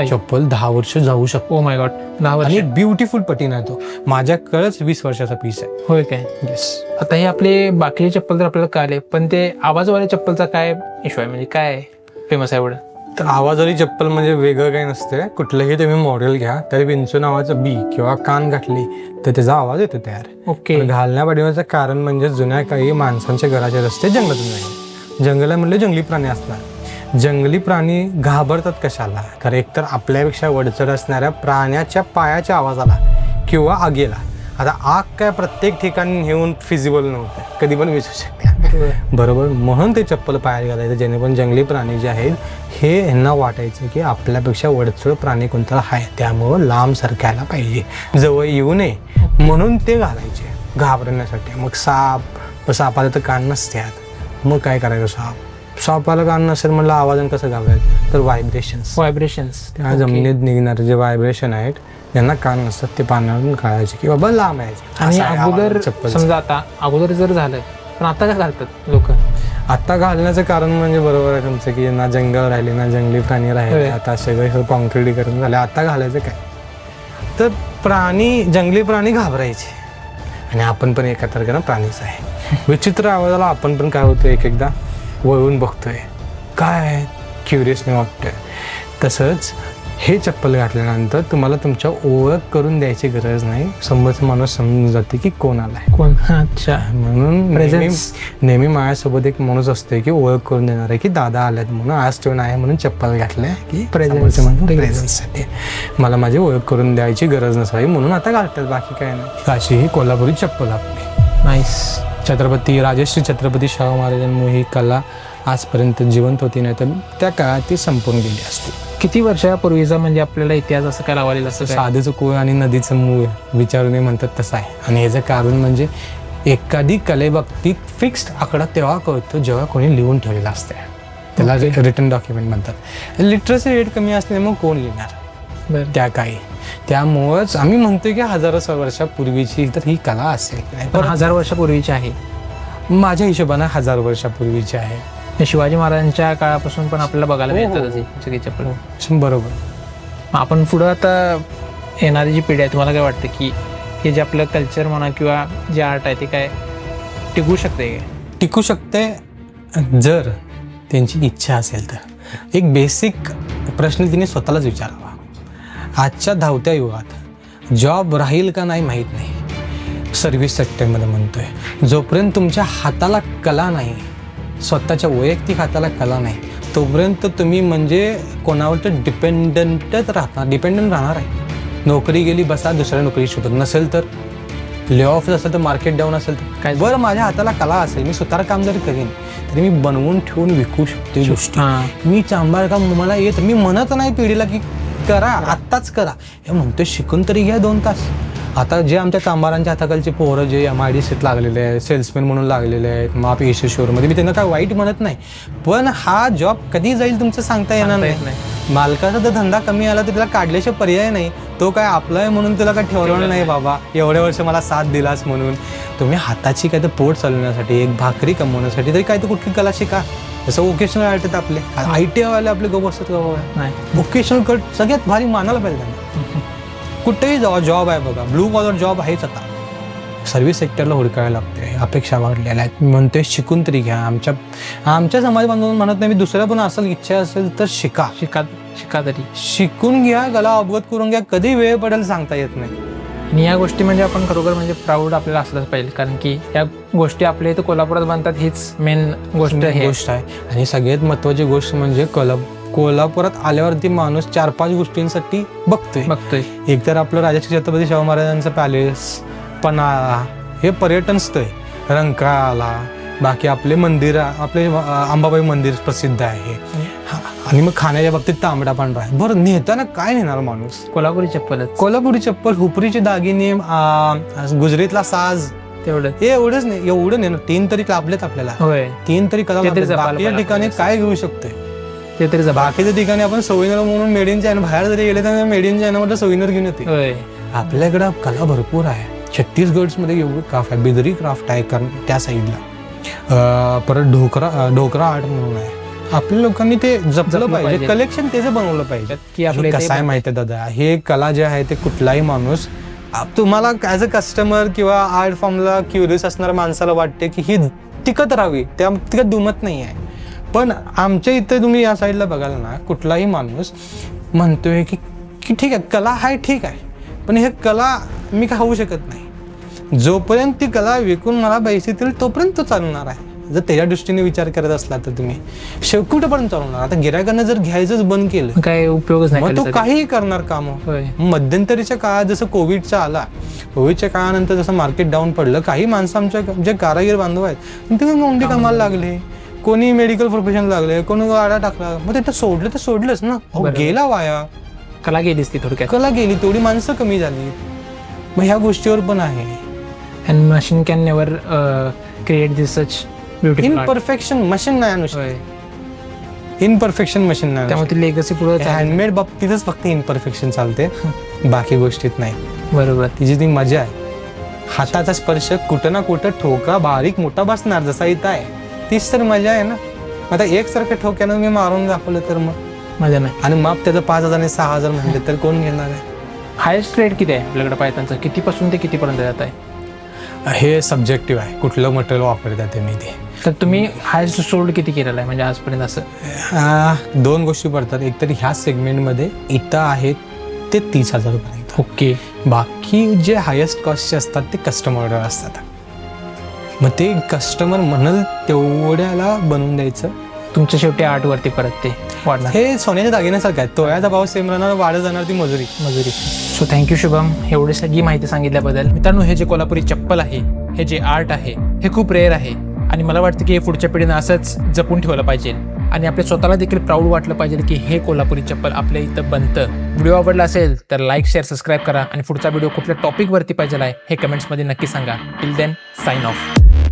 चप्पल 10 वर्ष जाऊ शकतो. ओ माय गॉड, 10 वर्ष. आणि ब्युटिफुल पट्टी नाही तो. माझ्याकडेच 20 वर्षाचा पीस आहे. होय काय? येस. आता हे आपले बाकीचे चप्पल तर आपल्याला कळले, पण ते आवाजवाले चप्पलचा काय इश्यू आहे, म्हणजे काय फेमस आहे एवढं? तर आवाजवाली चप्पल म्हणजे वेगळं काही नसते. कुठलंही तुम्ही मॉडेल घ्या तरी विंचू नावाचं बी किंवा कान घातली तर त्याचा आवाज येतो तयार. ओके. घालण्या पाठीमागचं कारण म्हणजे जुन्या काही माणसांच्या घराचे रस्ते जंगलातून जाईल. जंगलात म्हणले जंगली प्राणी असणार. जंगली प्राणी घाबरतात कशाला? तर एकतर आपल्यापेक्षा वडचढ असणाऱ्या प्राण्याच्या पायाच्या आवाजाला किंवा आगीला. आता आग काय प्रत्येक ठिकाणी नेऊन फिजिबल नव्हतं, कधी पण विसरू शकते, बरोबर. म्हणून ते चप्पल पायात घालायचं, जेणेकरून जंगली प्राणी जे आहेत हे ह्यांना वाटायचं की आपल्यापेक्षा वडचढ प्राणी कोणता आहे, त्यामुळं लांब सरकायला पाहिजे, जवळ येऊ नये, म्हणून ते घालायचे घाबरण्यासाठी. मग सापाला तर कान नसतात, मग काय करायचं? सापाला कान नसेल म्हणलं आवाजानं कसं घाबरायचं? तर व्हायब्रेशन्स त्या जमिनीत निघणारे जे व्हायब्रेशन आहेत ज्यांना कान नसतात ते पाण्यावरून काढायचे की बाबा लांब यायचे. आणि अगोदर समजा आता अगोदर जर झालं, पण आता काय घालतात लोक? आता घालण्याचं कारण म्हणजे बरोबर आहे तुमचं की ना जंगल राहिले ना जंगली प्राणी राहिले, आता सगळं कॉन्क्रीटीकरण झालं. आता घालायचं काय? तर जंगली प्राणी घाबरायचे आणि आपण पण एका तारखेला प्राणीच आहे. विचित्र आवाजाला आपण पण काय होतं एकदा वळून बघतोय, काय क्युरियसने वाटतंय. तसंच हे चप्पल घातल्यानंतर तुम्हाला तुमच्या ओळख करून द्यायची गरज नाही, समोरचा माणूस समजून जाते की कोण आलाय, कोण. अच्छा. म्हणून नेहमी माझ्यासोबत एक माणूस असतोय की ओळख करून देणार आहे की दादा आल्यात म्हणून, आज ठेवून आहे म्हणून चप्पल घातलंय की प्रेझेन्ससाठी. मला माझी ओळख करून द्यायची गरज नसावी म्हणून आता घालतात, बाकी काय नाही. अशी ही कोल्हापुरी चप्पल आपली. नाईस. राजश्री छत्रपती शाहू महाराजांमुळे ही कला आजपर्यंत जिवंत होती, नाही तर त्या काळात ती संपून गेली असते. किती वर्षापूर्वीचा म्हणजे आपल्याला इतिहास असं काय लावलेलं असतं? साधेचं कुळ आणि नदीचं मूळ विचारून म्हणतात तसं आहे. आणि याचं कारण म्हणजे एखादी कलेबाबतीत फिक्स्ड आकडा तेव्हा कळतो जेव्हा कोणी लिहून ठेवलेला असते, त्याला रिटन डॉक्युमेंट म्हणतात. लिटरसी रेट कमी असल्याने मग कोण लिहिणार त्या काही. त्यामुळंच आम्ही म्हणतोय की हजारो वर्षापूर्वीची तर ही कला असेल. पण 1000 वर्षापूर्वीची आहे, माझ्या हिशोबाने 1000 वर्षापूर्वीची आहे. शिवाजी महाराजांच्या काळापासून पण आपल्याला बघायला मिळतात सगळी चप्पल. बरोबर. आपण पुढं आता येणारी जी पिढी आहे, तुम्हाला काय वाटतं की हे जे आपलं कल्चर म्हणा किंवा जे आर्ट आहे ते काय टिकू शकते? टिकू शकते जर त्यांची इच्छा असेल तर. एक बेसिक प्रश्न तिने स्वतःलाच विचारावा. आजच्या धावत्या युगात जॉब राहील का नाही माहीत नाही, सर्व्हिस सेक्टरमध्ये म्हणतोय, जोपर्यंत तुमच्या हाताला कला नाही, स्वतःच्या वैयक्तिक हाताला कला नाही, तोपर्यंत तुम्ही म्हणजे कोणावर तर डिपेंडंट राहणार आहे. नोकरी गेली बसा, दुसऱ्या नोकरी शोधत नसेल तर ले ऑफ असेल तर मार्केट डाऊन असेल तर काय? बरं माझ्या हाताला कला असेल, मी सुतार काम जरी करेन तरी मी बनवून ठेवून विकू शकते गोष्टी. मी चांभार काम मला येत, मी म्हणत नाही पिढीला की करा आत्ताच करा, हे म्हणतोय शिकून तरी घ्या 2 तास. आता जे आमच्या चांभारांच्या हाताखालचे पोरं जे MIDCत लागलेले आहेत, सेल्समॅन म्हणून लागलेले आहेत, माप एशिया शोरूममध्ये, मी त्यांना काय वाईट म्हणत नाही, पण हा जॉब कधी जाईल तुमचं सांगता येणार नाही. मालकाचा जर धंदा कमी आला तर त्याला काढल्याशिवाय पर्याय नाही. तो काय आपला आहे म्हणून त्याला काय ठेवलं नाही बाबा, एवढे वर्ष मला साथ दिलास म्हणून. तुम्ही हाताची काय तर पोट चालवण्यासाठी, एक भाकरी कमवण्यासाठी तरी काय तर कुठली कला शिका. जसं वोकेशनल आर्ट आहेत आपले, ITI वाले आपले गो बसतात का बाबा, वोकेशनल कट सगळ्यात भारी मानायला पाहिजे त्यांना. कुठेही जावा जॉब आहे बघा, ब्लू कॉलर जॉब आहेच. आता सर्व्हिस सेक्टरला हुडकायला लागते, अपेक्षा वाढलेल्या आहेत. मी म्हणतोय शिकून तरी घ्या. आमच्या समाज बांधून म्हणत नाही, मी दुसऱ्या पण असेल इच्छा असेल तर शिका तरी शिकून घ्या, कला अवगत करून घ्या. कधी वेळ पडेल सांगता येत नाही. आणि या गोष्टी म्हणजे आपण खरोखर म्हणजे प्राऊड आपल्याला असलंच पाहिजे, कारण की या गोष्टी आपल्या इथं कोल्हापुरात बनतात, हीच मेन गोष्ट आहे. आणि सगळ्यात महत्त्वाची गोष्ट म्हणजे कोल्हापुरात आल्यावरती माणूस 4-5 गोष्टींसाठी बघतोय. एक तर आपलं राजश्री छत्रपती शाहू महाराजांचं पॅलेस, पन्हाळा, हे पर्यटन स्थळ, रंकाळा, बाकी आपले मंदिर, आपले अंबाबाई मंदिर प्रसिद्ध आहे. आणि मग खाण्याच्या बाबतीत तांबडा पांढरा आहे. बरं नेताना काय नेणार माणूस? कोल्हापुरी चप्पल, हुपरीचे दागिने, गुजरीतला साज, एवढंच नाही. एवढं नाही ना, 3 तरी लाभलेत आपल्याला. 3 तरी कला. बाकीच्या ठिकाणी काय घेऊ शकतोय ते तरी. बाकीच्या ठिकाणी आपण सविनर म्हणून मेड इन चायना, बाहेर जरी गेले तर मेड इन चायना म्हटलं सविनर घेऊन येते. आपल्याकडं कला भरपूर आहे. छत्तीसगडमध्ये एवढं क्राफ्ट आहे, बिदरी क्राफ्ट आहे त्या साईडला. परत ढोकरा आर्ट म्हणून आहे. आपल्या लोकांनी ते जपलं पाहिजे, कलेक्शन त्याचं बनवलं पाहिजे. की आपलं कसं आहे माहिती आहे दादा, हे कला जे आहे ते कुठलाही माणूस, तुम्हाला ॲज अ कस्टमर किंवा आर्ट फॉर्मला क्युरियस असणाऱ्या माणसाला वाटते की ही टिकत राहावी, त्या टिकत दुमत नाही आहे. पण आमच्या इथे तुम्ही या साईडला बघाल ना, कुठलाही माणूस म्हणतोय की ठीक आहे कला आहे, ठीक आहे, पण हे कला मी खाऊ शकत नाही. जोपर्यंत ती कला विकून मला पैसे येतील तोपर्यंत तो चालणार आहे. जर त्याच्या दृष्टीने विचार करत असला तर तुम्ही कुठेपर्यंत चालवणार? आता गिरायकांना जर घ्यायचंच बंद केलं काय उपयोगच नाही, तो काहीही करणार काम. मध्यंतरीच्या काळात जसं कोविडचा आला, कोविडच्या काळानंतर जसं मार्केट डाऊन पडलं, काही माणसं आमच्या जे कारागीर बांधव आहेत ते मोंडी कामाला लागले, कोणी मेडिकल प्रोफेशन लागले, कोणी गाडा टाकला. मग ते सोडलं तर सोडलंच ना, गेला वाया. कला गेलीच ती, थोडक्यात कला गेली, तेवढी माणसं कमी झाली. मग ह्या गोष्टीवर पण आहे. And machine can never create this such imperfection. Machine नाही आणू इनपरफेक्शन मशीन नाही. त्यामुळे लेगसी पुढे हँडमेड बाबतीतच फक्त इनपरफेक्शन चालते, बाकी गोष्टीत नाही. बरोबर. तिची ती मजा आहे. हाताचा स्पर्श कुठं ना कुठं ठोका बारीक मोठा बसणार, जसा इथं आहे, तीच तर मजा आहे ना. आता एकसारख्या ठोक्यानं मी मारून दाखवलं तर मग मजा नाही. आणि माप त्याचं 5,000 आणि 6,000 म्हणले तर कोण घेणार आहे? हायेस्ट रेट किती आहे आपल्याकडे पायथनचं? कितीपासून ते कितीपर्यंत जात आहे? हे सब्जेक्टिव्ह आहे, कुठलं मटेरियल वापरतात ते मी ते. तर तुम्ही हायेस्ट सोल्ड किती केलेलं आहे म्हणजे आजपर्यंत? असं 2 गोष्टी पडतात. एक तर ह्या सेगमेंटमध्ये इथं आहेत ते 30,000 रुपये. ओके. बाकी जे हायेस्ट कॉस्टचे असतात ते कस्टमर ऑर्डर असतात. मग ते कस्टमर म्हणल तेवढ्याला बनवून द्यायचं. तुमच्या शेवटी 8 वरती परत ते वाढणार. हे सोन्याच्या दागिन्यासारखं आहे, तोळ्याचा भाव सेम राहणार, वाढत जाणार ती मजुरी. सो थँक्यू शुभम, एवढी सगळी माहिती सांगितल्याबद्दल. मित्रांनो, हे जे कोल्हापुरी चप्पल आहे, हे जे आर्ट आहे, हे खूप रेअर आहे आणि मला वाटतं की हे पुढच्या पिढीनं असंच जपून ठेवलं पाहिजे आणि आपल्या स्वतःला देखील प्राऊड वाटलं पाहिजे की हे कोल्हापुरी चप्पल आपल्या इथं बनतं. व्हिडिओ आवडला असेल तर लाईक, शेअर, सबस्क्राईब करा आणि पुढचा व्हिडिओ कुठल्या टॉपिकवरती पाहिजे आहे हे कमेंट्समध्ये नक्की सांगा. Till then, sign of.